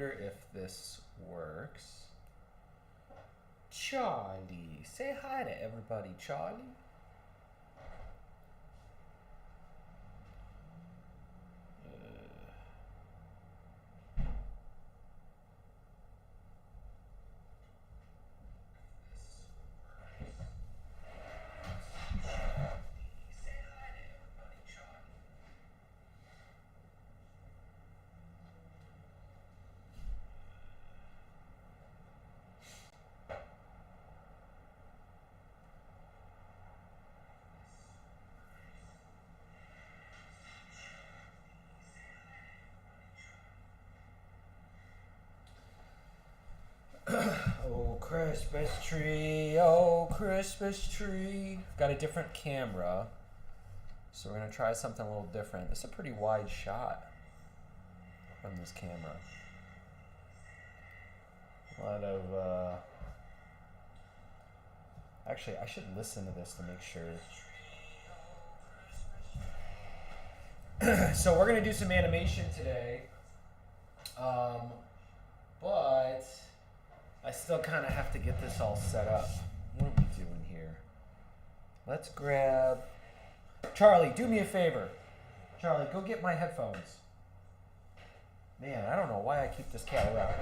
wonder if this works. Charlie, say hi to everybody, Charlie. Oh, Christmas tree, oh, Christmas tree. Got a different camera, so we're gonna try something a little different. This is a pretty wide shot from this camera. A lot of, actually, I should listen to this to make sure. So we're gonna do some animation today, but I still kind of have to get this all set up. What are we doing here? Let's grab... Charlie, do me a favor. Charlie, go get my headphones. Man, I don't know why I keep this cat around.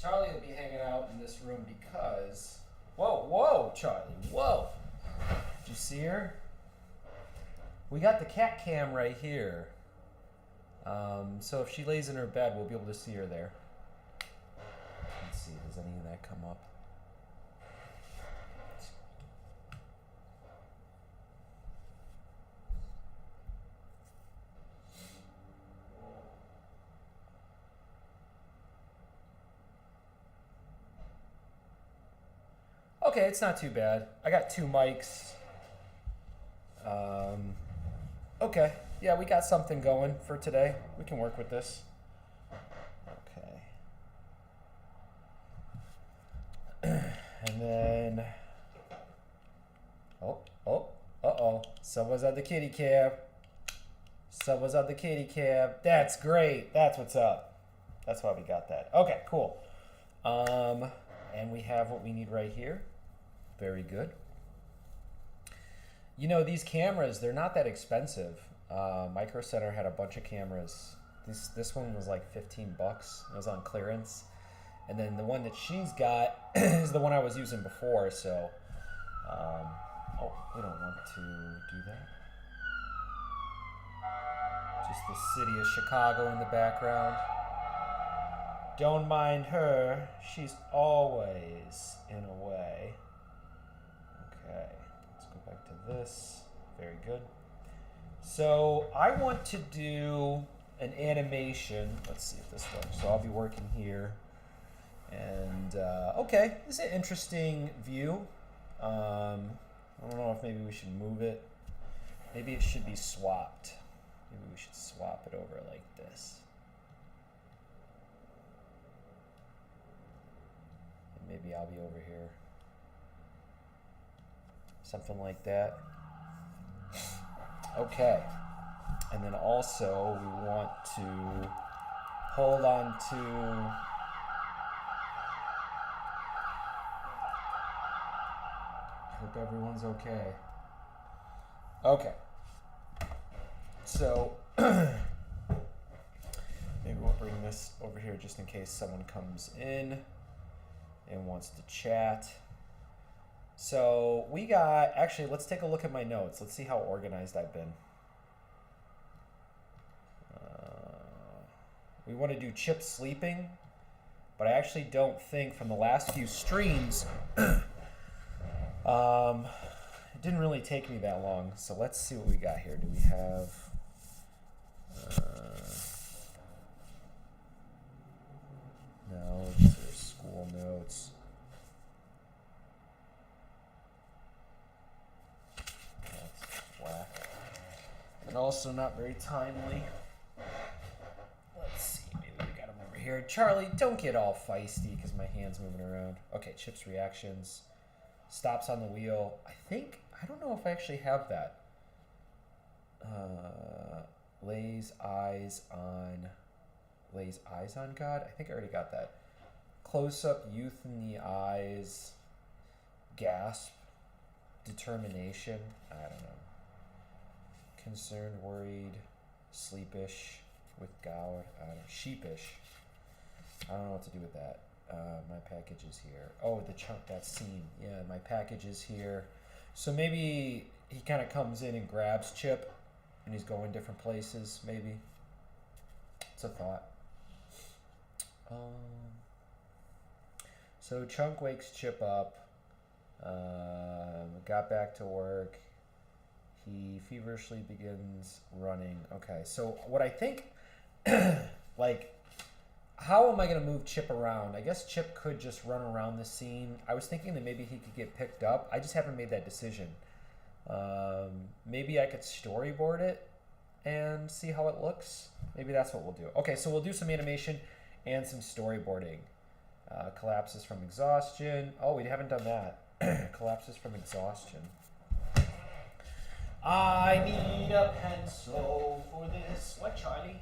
Charlie will be hanging out in this room because... Whoa, Charlie, whoa. Did you see her? We got the cat cam right here. So if she lays in her bed, we'll be able to see her there. Let's see, does any of that come up? Okay, it's not too bad. I got 2 mics. Okay, yeah, we got something going for today. We can work with this. Okay. And then, uh-oh. Someone's on the kitty cab. Someone's on the kitty cab. That's great. That's what's up. That's why we got that. Okay, cool. And we have what we need right here. Very good. You know, these cameras, they're not that expensive. Micro Center had a bunch of cameras. This one was like 15 bucks. It was on clearance. And then the one that she's got is the one I was using before, so oh, we don't want to do that. Just the city of Chicago in the background. Don't mind her. She's always in a way. Okay, let's go back to this. Very good. So I want to do an animation. Let's see if this works. So I'll be working here. And, okay, this is an interesting view. I don't know if maybe we should move it. Maybe it should be swapped. Maybe we should swap it over like this. And maybe I'll be over here. Something like that. Okay. And then also we want to hold on to hope everyone's okay. Okay. So maybe we'll bring this over here just in case someone comes in and wants to chat. So we got, actually, let's take a look at my notes. Let's see how organized I've been. We want to do Chip sleeping, but I actually don't think from the last few streams, it didn't really take me that long. So let's see what we got here. Do we have, No, these are school notes. That's whack. And also not very timely. Let's see, maybe we got him over here. Charlie, don't get all feisty because my hand's moving around. Okay, Chip's reactions. Stops on the wheel. I don't know if I actually have that. Lays eyes on God. I think I already got that. Close up, youth in the eyes. Gasp. Determination. I don't know. Concerned, worried, sleepish, with God. I don't know. Sheepish. I don't know what to do with that. My package is here. Oh, the chunk, that scene. Yeah, my package is here. So maybe he kind of comes in and grabs Chip and he's going different places, maybe. It's a thought. So Chunk wakes Chip up. Got back to work. He feverishly begins running. Okay, so what I think, like, how am I going to move Chip around? I guess Chip could just run around the scene. I was thinking that maybe he could get picked up. I just haven't made that decision. Maybe I could storyboard it and see how it looks. Maybe that's what we'll do. Okay, so we'll do some animation and some storyboarding. Collapses from exhaustion. Oh, we haven't done that. Collapses from exhaustion. I need a pencil for this. What, Charlie?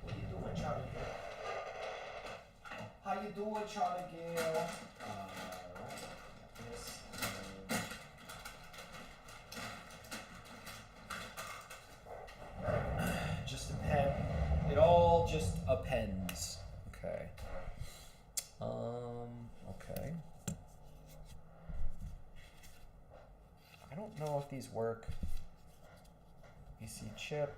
What are you doing, Charlie? How you doing, Charlie Gale? This. Just a pen. It all just appends. Okay. Okay. I don't know if these work. You see Chip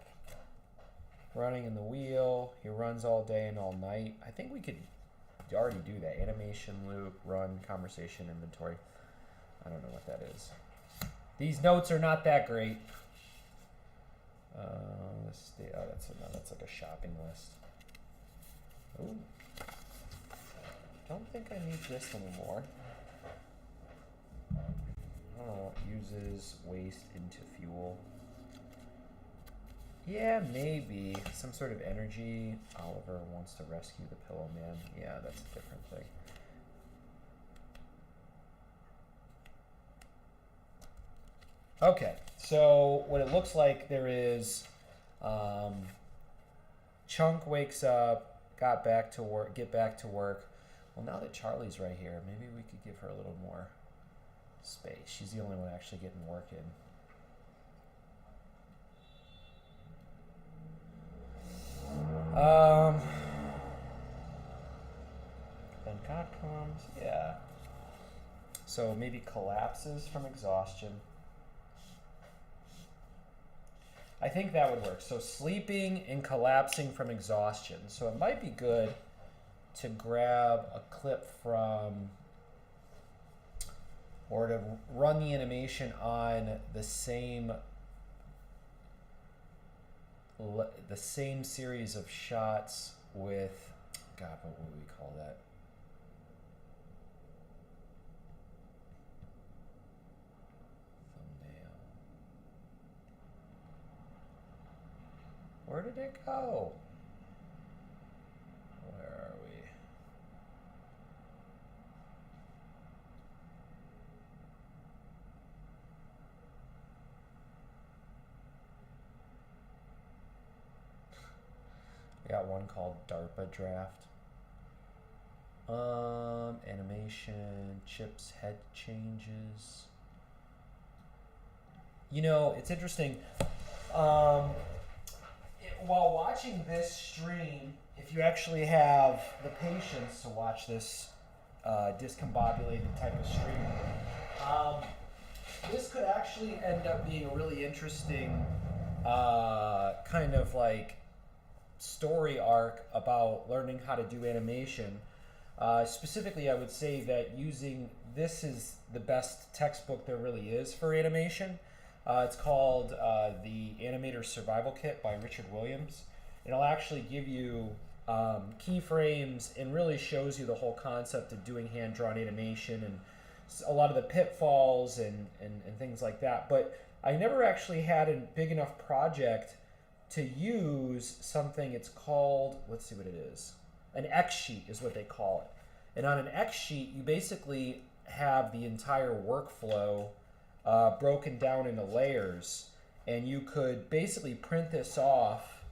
running in the wheel. He runs all day and all night. I think we could already do that. Animation loop, run, conversation, inventory. I don't know what that is. These notes are not that great. Let's see. Oh, that's like a shopping list. Ooh. Don't think I need this anymore. Oh, uses waste into fuel. Yeah, maybe. Some sort of energy. Oliver wants to rescue the Pillow Man. Yeah, that's a different thing. Okay, so what it looks like there is Chunk wakes up, get back to work. Well, now that Charlie's right here, maybe we could give her a little more space. She's the only one actually getting work in. Then God comes, yeah. So maybe collapses from exhaustion. I think that would work. So sleeping and collapsing from exhaustion. So it might be good to grab a clip from, or to run the animation on the same series of shots with, God, what would we call that? Thumbnail. Where did it go? Where are we? We got one called DARPA Draft. Animation, Chip's head changes. You know, it's interesting. While watching this stream, if you actually have the patience to watch this discombobulated type of stream, this could actually end up being a really interesting kind of like story arc about learning how to do animation. Specifically, I would say that using this is the best textbook there really is for animation. It's called The Animator's Survival Kit by Richard Williams. It'll actually give you keyframes and really shows you the whole concept of doing hand-drawn animation and a lot of the pitfalls and things like that. But I never actually had a big enough project to use something. It's called, let's see what it is. An X sheet is what they call it. And on an X sheet, you basically have the entire workflow broken down into layers, and you could basically print this off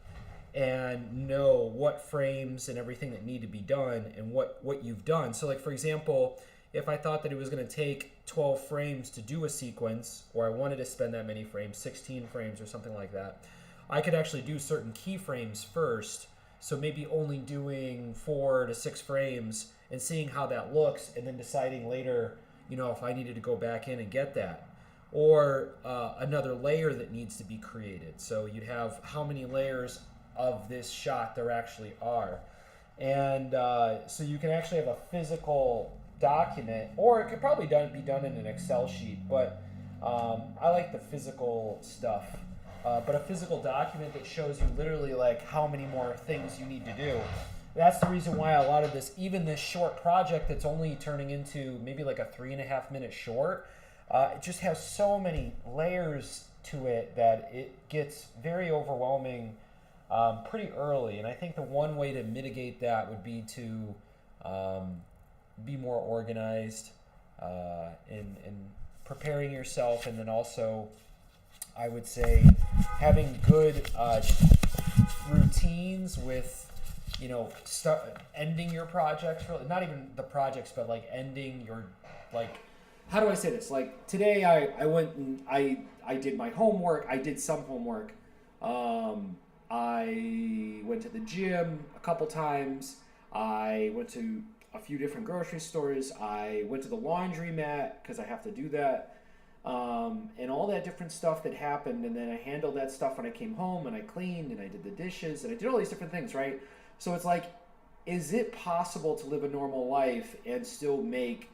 and know what frames and everything that need to be done and what you've done. So like, for example, if I thought that it was going to take 12 frames to do a sequence, or I wanted to spend that many frames, 16 frames or something like that, I could actually do certain keyframes first. So maybe only doing 4 to 6 frames and seeing how that looks, and then deciding later, you know, if I needed to go back in and get that. Or another layer that needs to be created. So you'd have how many layers of this shot there actually are. And so you can actually have a physical document, or it could probably be done in an Excel sheet, but I like the physical stuff. But a physical document that shows you literally like how many more things you need to do. That's the reason why a lot of this, even this short project that's only turning into maybe like a 3.5 minute short, it just has so many layers to it that it gets very overwhelming pretty early. And I think the one way to mitigate that would be to be more organized in preparing yourself, and then also I would say having good routines with, you know, ending your projects, really, not even the projects, but like ending your, like, how do I say this? Like today I went and I did my homework. I did some homework. I went to the gym a couple times. I went to a few different grocery stores. I went to the laundromat because I have to do that. And all that different stuff that happened, and then I handled that stuff when I came home, and I cleaned, and I did the dishes, and I did all these different things, right? So it's like, is it possible to live a normal life and still make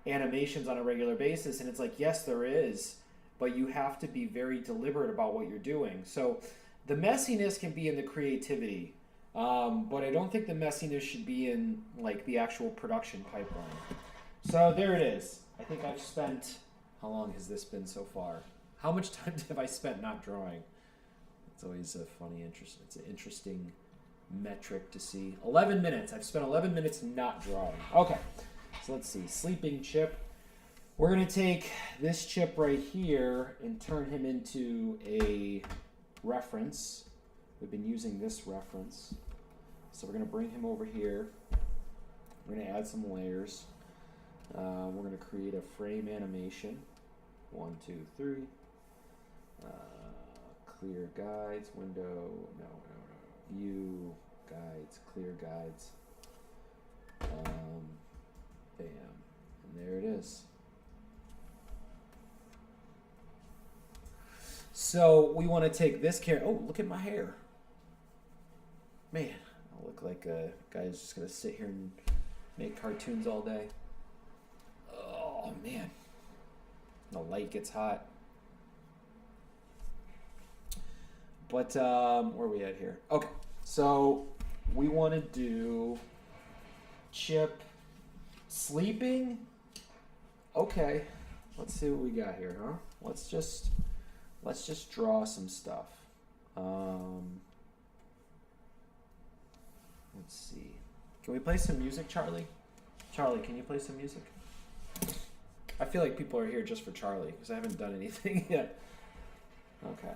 animations on a regular basis? And it's like, yes, there is, but you have to be very deliberate about what you're doing. So the messiness can be in the creativity, but I don't think the messiness should be in like the actual production pipeline. So there it is. I think I've spent, how long has this been so far? How much time have I spent not drawing? It's always a funny, it's an interesting metric to see. 11 minutes. I've spent 11 minutes not drawing. Okay, so let's see. Sleeping chip. We're going to take this chip right here and turn him into a reference. We've been using this reference. So we're going to bring him over here. We're going to add some layers. We're going to create a frame animation. 1, 2, 3. Clear guides, window, no. View, guides, clear guides. Bam. And there it is. So we want to take this character. Oh, look at my hair. Man, I look like a guy who's just going to sit here and make cartoons all day. Oh, man. The light gets hot. But where are we at here? Okay, so we want to do Chip sleeping. Okay, let's see what we got here, huh? Let's just draw some stuff. Let's see. Can we play some music, Charlie? Charlie, can you play some music? I feel like people are here just for Charlie because I haven't done anything yet. Okay.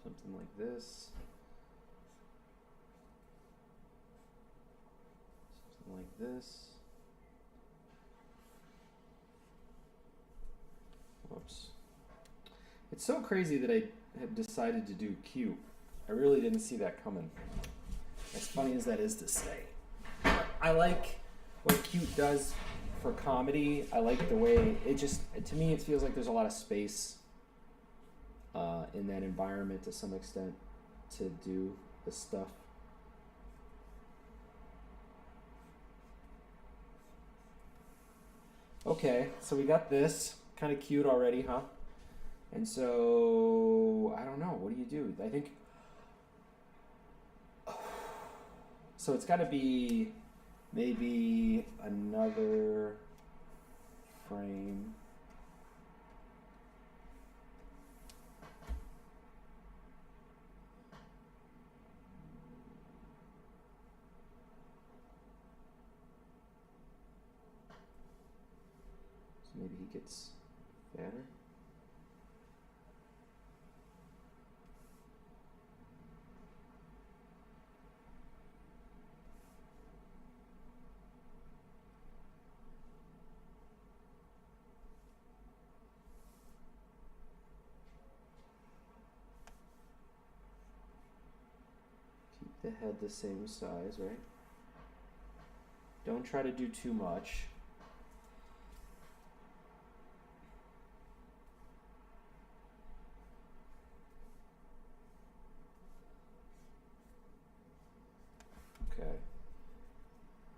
Something like this. Something like this. Whoops. It's so crazy that I have decided to do cute. I really didn't see that coming. As funny as that is to say. I like what cute does for comedy, I like the way it just, to me, it feels like there's a lot of space in that environment to some extent to do this stuff. Okay, so we got this. Kind of cute already, huh? And so, I don't know. What do you do? I think. So it's got to be maybe another frame. So maybe he gets fatter. Keep the head the same size, right? Don't try to do too much. Okay.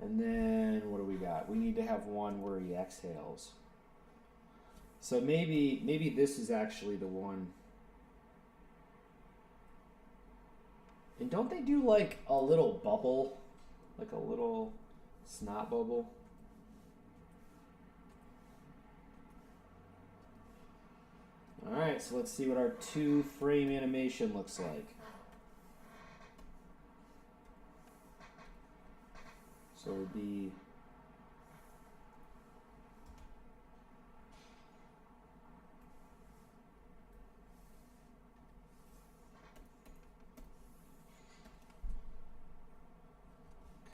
And then what do we got? We need to have one where he exhales. So maybe this is actually the one. And don't they do like a little bubble? Like a little snot bubble? Alright, so let's see what our 2-frame animation looks like. So it would be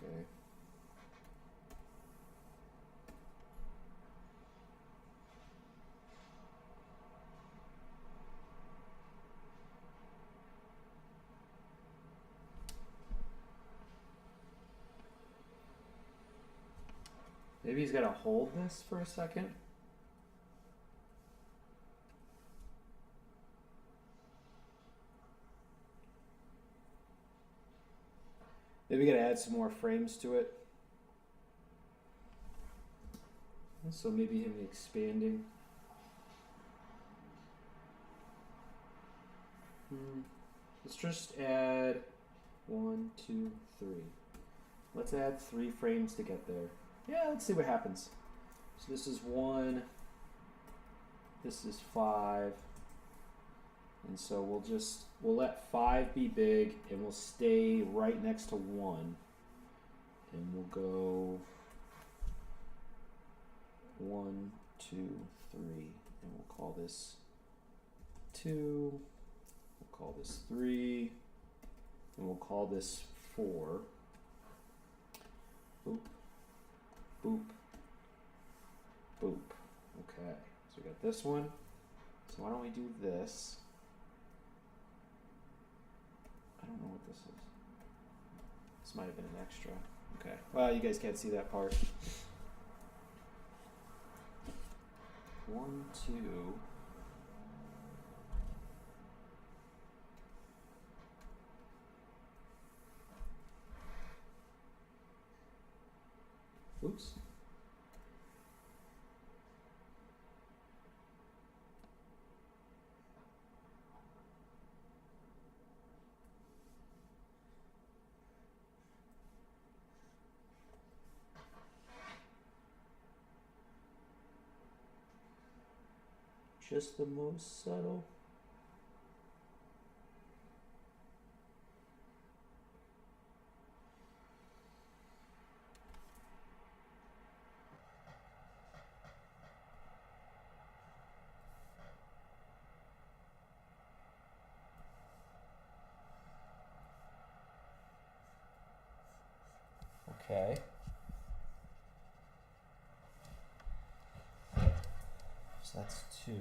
okay. Maybe he's got to hold this for a second. Maybe we got to add some more frames to it. So maybe him expanding. Let's just add 1, 2, 3. Let's add 3 frames to get there. Yeah, let's see what happens. So this is 1. This is 5. And so we'll let 5 be big and we'll stay right next to 1. And we'll go 1, 2, 3. And we'll call this 2. We'll call this 3. And we'll call this 4. Boop. Boop. Boop. Okay. So we got this one. So why don't we do this? I don't know what this is. This might have been an extra. Okay. Well, you guys can't see that part. 1, 2. Oops. Just the most subtle. Okay. So that's 2.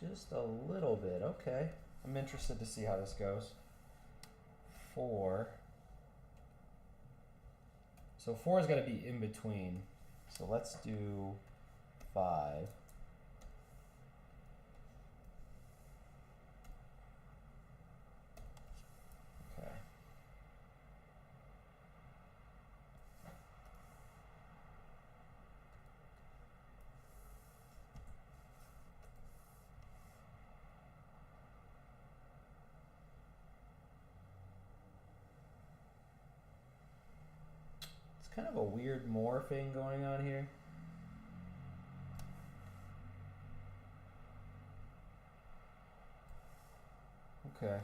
Just a little bit. Okay. I'm interested to see how this goes. 4. So 4 is going to be in between. So let's do 5. Okay. It's kind of a weird morphing going on here. Okay.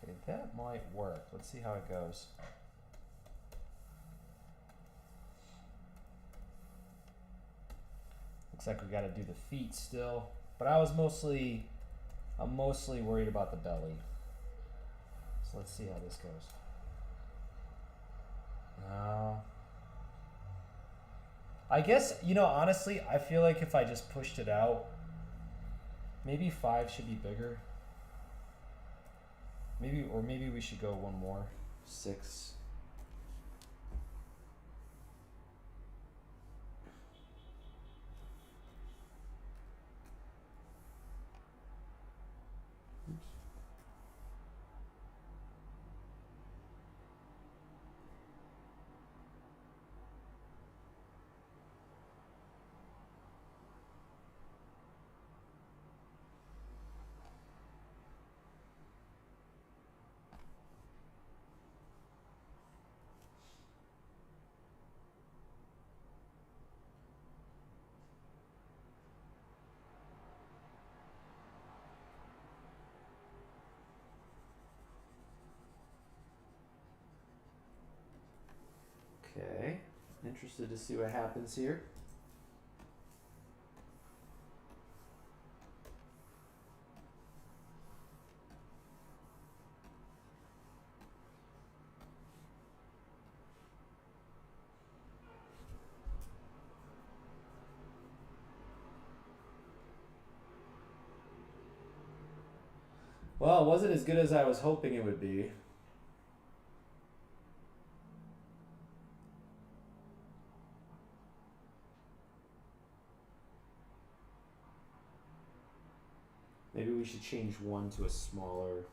Okay, that might work. Let's see how it goes. Looks like we got to do the feet still, but I'm mostly worried about the belly. So let's see how this goes. No. I guess, you know, honestly, I feel like if I just pushed it out, maybe 5 should be bigger. Maybe we should go one more. 6. Okay, interested to see what happens here. Well, it wasn't as good as I was hoping it would be. Maybe we should change 1 to a smaller.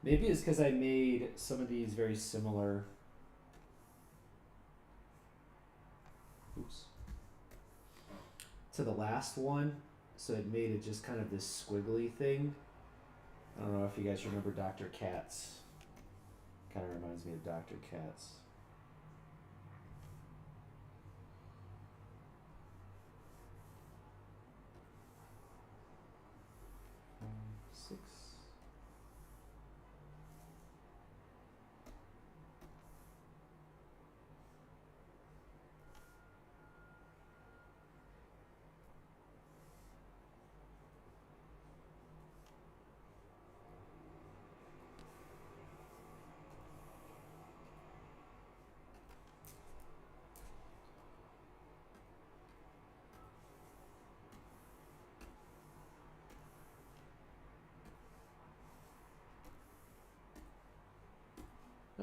Maybe it's because I made some of these very similar. Oops. To the last one, so it made it just kind of this squiggly thing. I don't know if you guys remember Dr. Katz. Kind of reminds me of Dr. Katz. Six.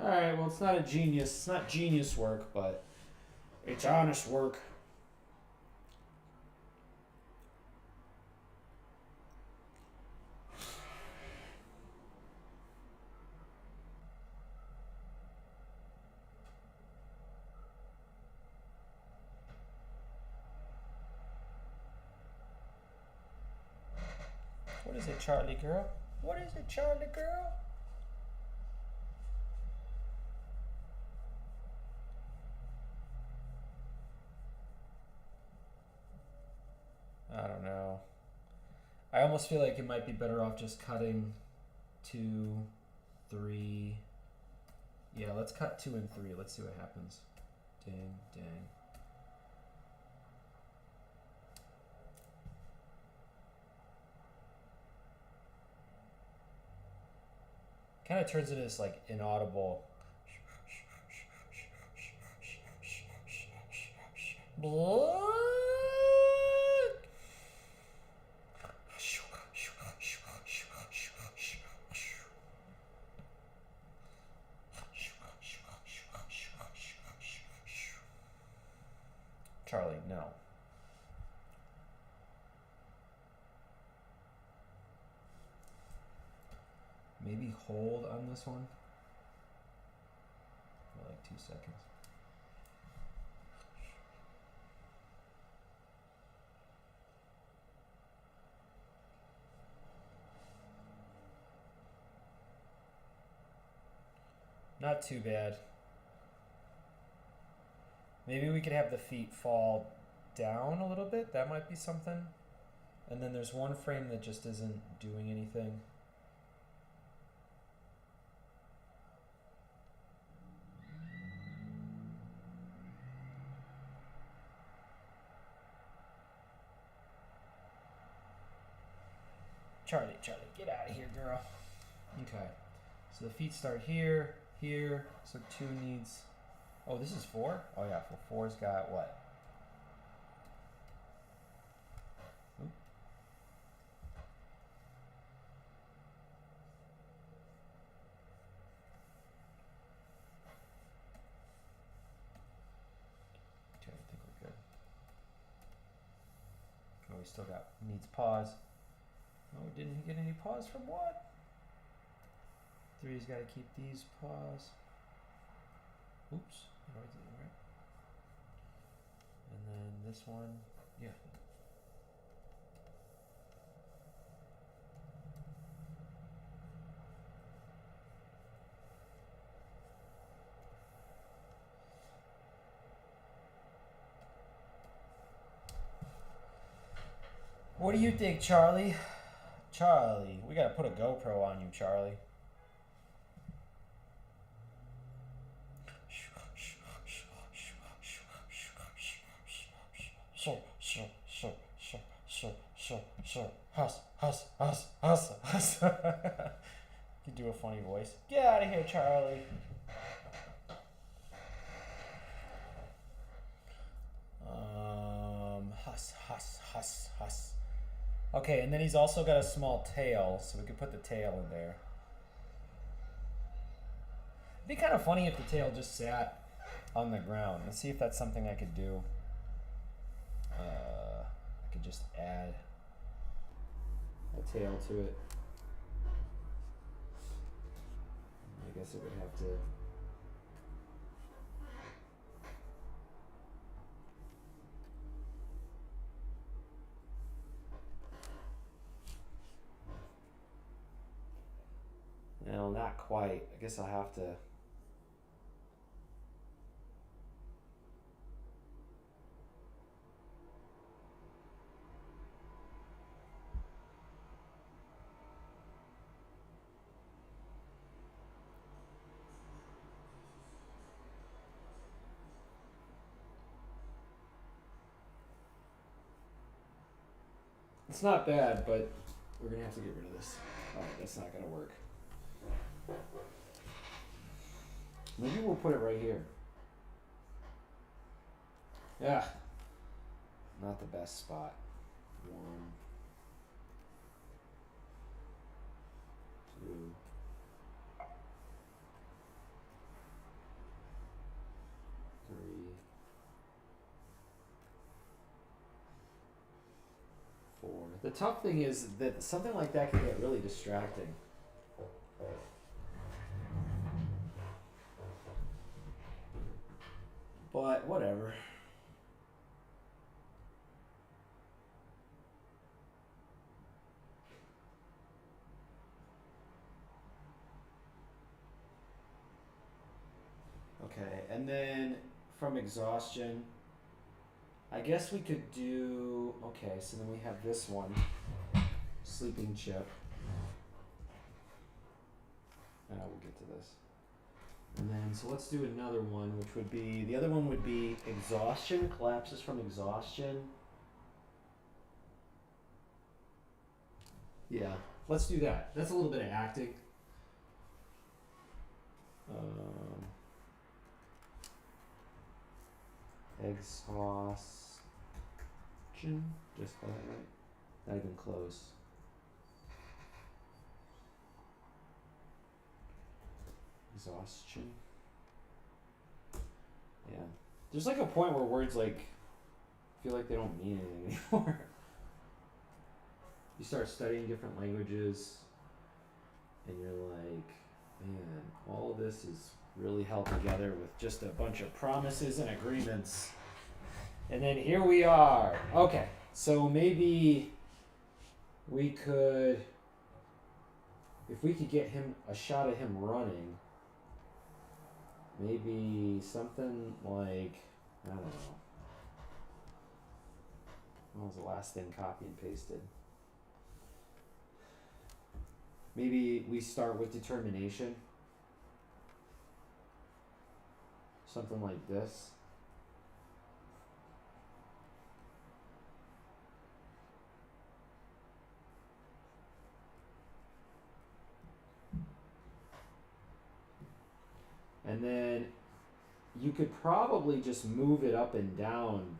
Alright, well, it's not a genius. It's not genius work, but it's honest work. What is it, Charlie girl? What is it, Charlie girl? I don't know. I almost feel like it might be better off just cutting 2, 3. Yeah, let's cut 2 and 3. Let's see what happens. Dang, dang. Kind of turns into this like inaudible. Charlie, no. Maybe hold on this one for like 2 seconds. Not too bad. Maybe we could have the feet fall down a little bit. That might be something. And then there's one frame that just isn't doing anything. Charlie, get out of here, girl. Okay. So the feet start here, here. So 2 needs... Oh, this is 4? Oh, yeah. Well, 4's got what? Oop. Okay, I think we're good. Oh, we still got... Needs pause. Oh, didn't get any pause from what? 3's got to keep these pause. Oops. No, I didn't, right? And then this one, yeah. What do you think, Charlie? Charlie, we gotta put a GoPro on you, Charlie. Huss. You do a funny voice. Get out of here, Charlie. Huss. Okay, and then he's also got a small tail, so we could put the tail in there. It'd be kind of funny if the tail just sat on the ground. Let's see if that's something I could do. I could just add a tail to it. I guess it would have to... No, not quite. I guess I'll have to... It's not bad, but we're gonna have to get rid of this. Alright, that's not gonna work. Maybe we'll put it right here. Yeah. Not the best spot. 1, 2. The tough thing is that something like that can get really distracting. But whatever. Okay, and then from exhaustion, I guess we could do, okay, so then we have this one, sleeping chip. We'll get to this. And then, so let's do another one, which would be, the other one would be exhaustion, collapses from exhaustion. Yeah, let's do that. That's a little bit of acting. Exhaustion, just spell that right? Not even close. Exhaustion. Yeah. There's like a point where words like feel like they don't mean anything anymore. You start studying different languages and you're like, man, all of this is really held together with just a bunch of promises and agreements. And then here we are. Okay, so maybe we could, if we could get him a shot of him running, maybe something like, I don't know. What was the last thing copy and pasted? Maybe we start with determination. Something like this. And then you could probably just move it up and down,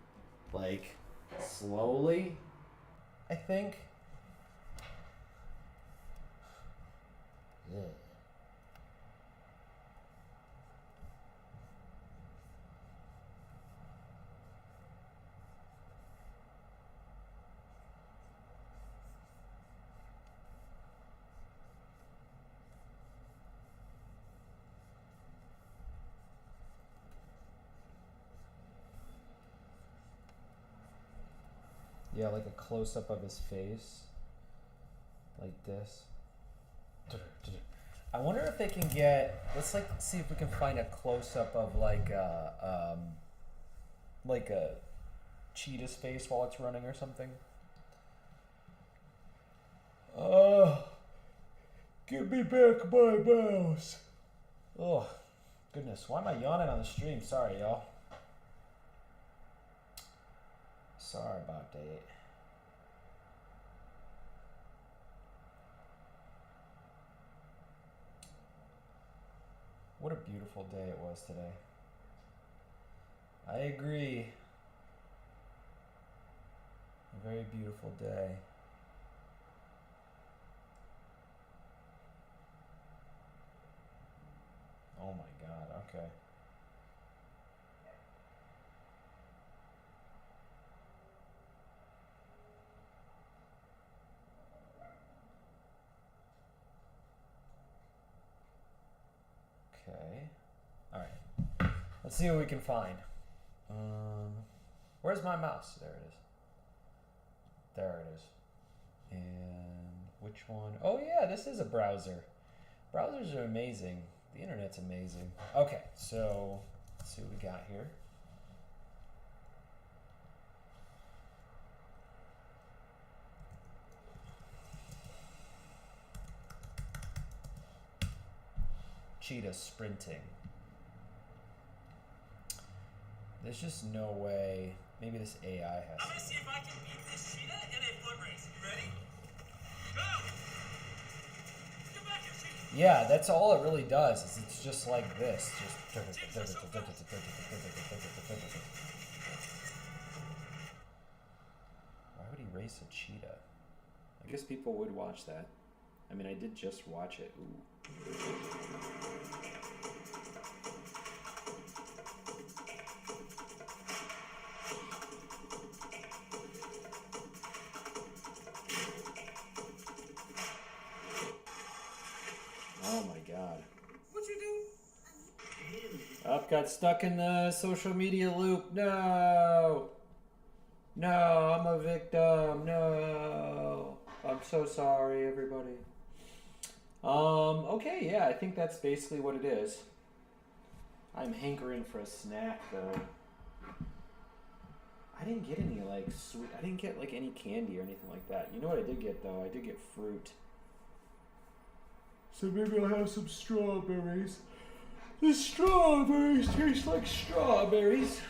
like, slowly, I think. Yeah. Yeah, like a close-up of his face, like this. I wonder if they can get. Let's see if we can find a close-up of like a cheetah's face while it's running or something. Give me back my mouse. Oh, goodness, why am I yawning on the stream? Sorry, y'all. Sorry about that. What a beautiful day it was today. I agree. A very beautiful day. Oh my God, okay. Okay. All right. Let's see what we can find. Where's my mouse? There it is. There it is. And which one? Oh yeah, this is a browser. Browsers are amazing. The internet's amazing. Okay, so let's see what we got here. Cheetah sprinting. There's just no way. Maybe this AI has. I'm gonna see if I can beat this cheetah in a foot race. You ready? Go! Get back here, cheetah! Yeah, that's all it really does. Is it's just like this. Just. Why would he race a cheetah? I guess people would watch that. I mean, I did just watch it. Ooh. got stuck in the social media loop. No. No, I'm a victim. No. I'm so sorry, everybody. Okay, yeah, I think that's basically what it is. I'm hankering for a snack, though. I didn't get any, like, sweet... I didn't get, like, any candy or anything like that. You know what I did get, though? I did get fruit. So maybe I'll have some strawberries. The strawberries taste like strawberries.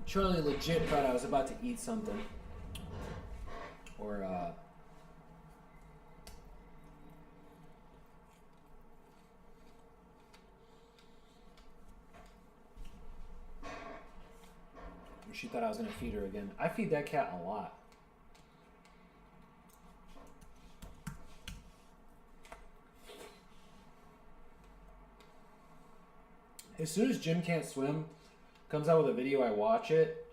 Charlie legit thought I was about to eat something. Or, she thought I was going to feed her again. I feed that cat a lot. As soon as Jim Can't Swim comes out with a video, I watch it.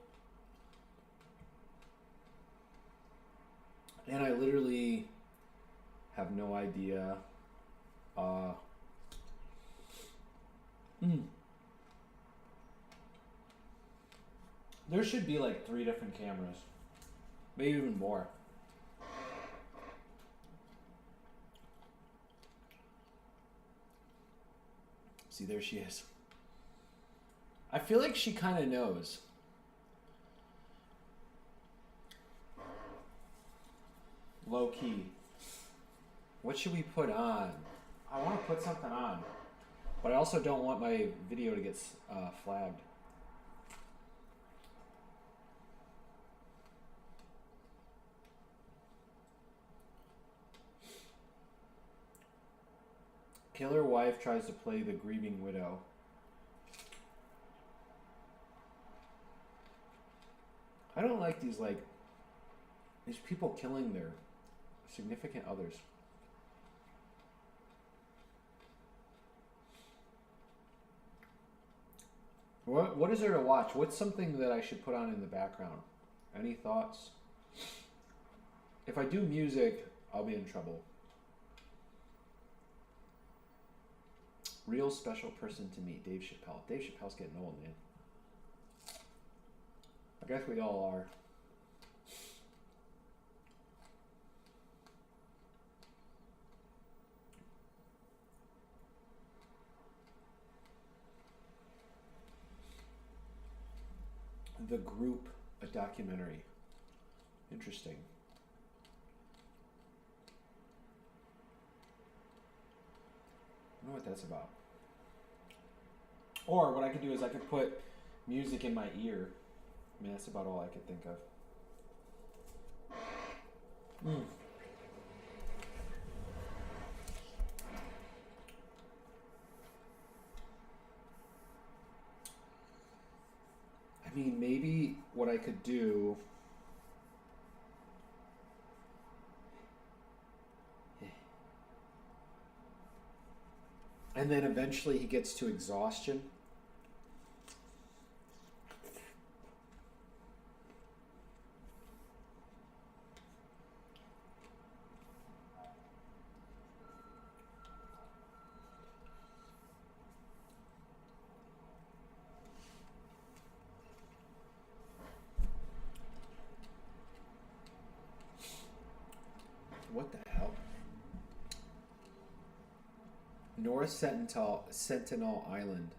And I literally have no idea. There should be like 3 different cameras. Maybe even more. See, there she is. I feel like she kind of knows. Low key. What should we put on? I want to put something on. But I also don't want my video to get flagged. Killer wife tries to play the grieving widow. I don't like these people killing their significant others. What is there to watch? What's something that I should put on in the background? Any thoughts? If I do music, I'll be in trouble. Real special person to meet, Dave Chappelle. Dave Chappelle's getting old, man. I guess we all are. The Group, a documentary. Interesting. I don't know what that's about. Or what I could do is I could put music in my ear. I mean, that's about all I could think of. I mean, maybe what I could do... And then eventually he gets to exhaustion. What the hell? North Sentinel Island.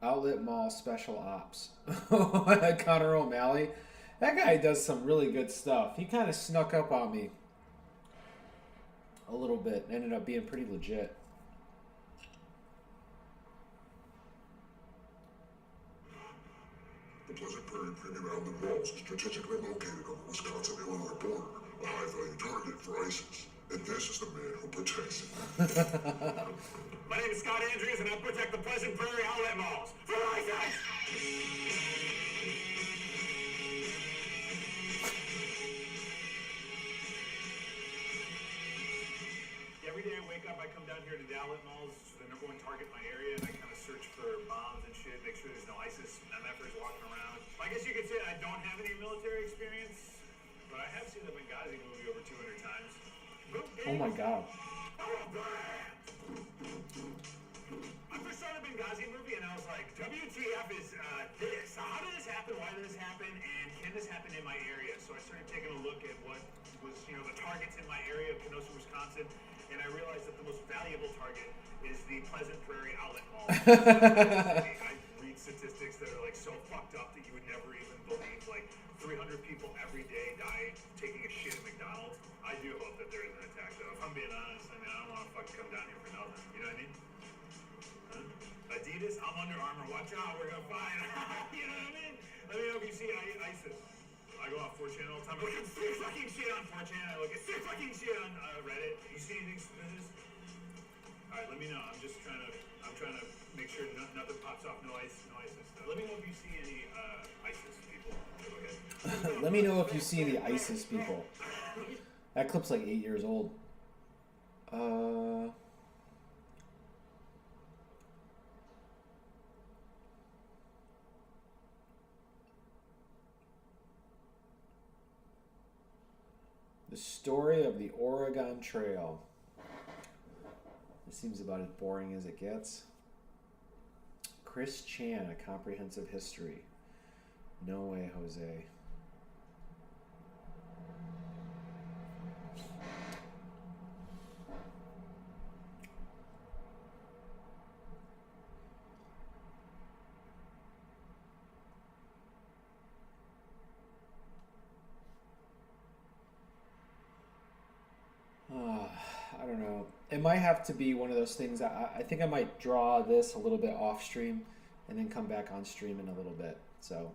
Outlet Mall Special Ops. Connor O'Malley. That guy does some really good stuff. He kind of snuck up on me a little bit. Ended up being pretty legit. The Pleasant Prairie Premium Outlet Malls is strategically located on the Wisconsin-Illinois border, a high-value target for ISIS. And this is the man who protects it. My name is Scott Andrews, and I protect the Pleasant Prairie outlet malls. For license! Every day I wake up, I come down here to the outlet malls, the number one target in my area, and I kind of search for bombs and shit, make sure there's no ISIS MFers walking around. I guess you could say I don't have any military experience, but I have seen the Benghazi movie over 200 times. Oh my god. I first saw the Benghazi movie and I was like, WTF is this? How did this happen? Why did this happen? And can this happen in my area? So I started taking a look at what was, the targets in my area of Kenosha, Wisconsin, and I realized that the most valuable target is the Pleasant Prairie outlet mall. I read statistics that are like so fucked up that you would never even believe. Like 300 people every day die taking a shit at McDonald's. I do hope that there is an attack, though. If I'm being honest, I don't want to fucking come down here for nothing. You know what I mean? Huh? Adidas, I'm Under Armour. Watch out, we're gonna fight. You know what I mean? Let me know if you see ISIS. I go on 4chan all the time. I look at sick fucking shit on 4chan. I look at sick fucking shit on Reddit. You see anything suspicious? All right, let me know. I'm trying to make sure nothing pops off. No ISIS. Let me know if you see any ISIS people. Go ahead. Let me know if you see the ISIS people. That clip's like 8 years old. The story of the Oregon Trail. This seems about as boring as it gets. Chris Chan, A Comprehensive History. No way, Jose. I don't know. It might have to be one of those things. I think I might draw this a little bit off stream and then come back on stream in a little bit. So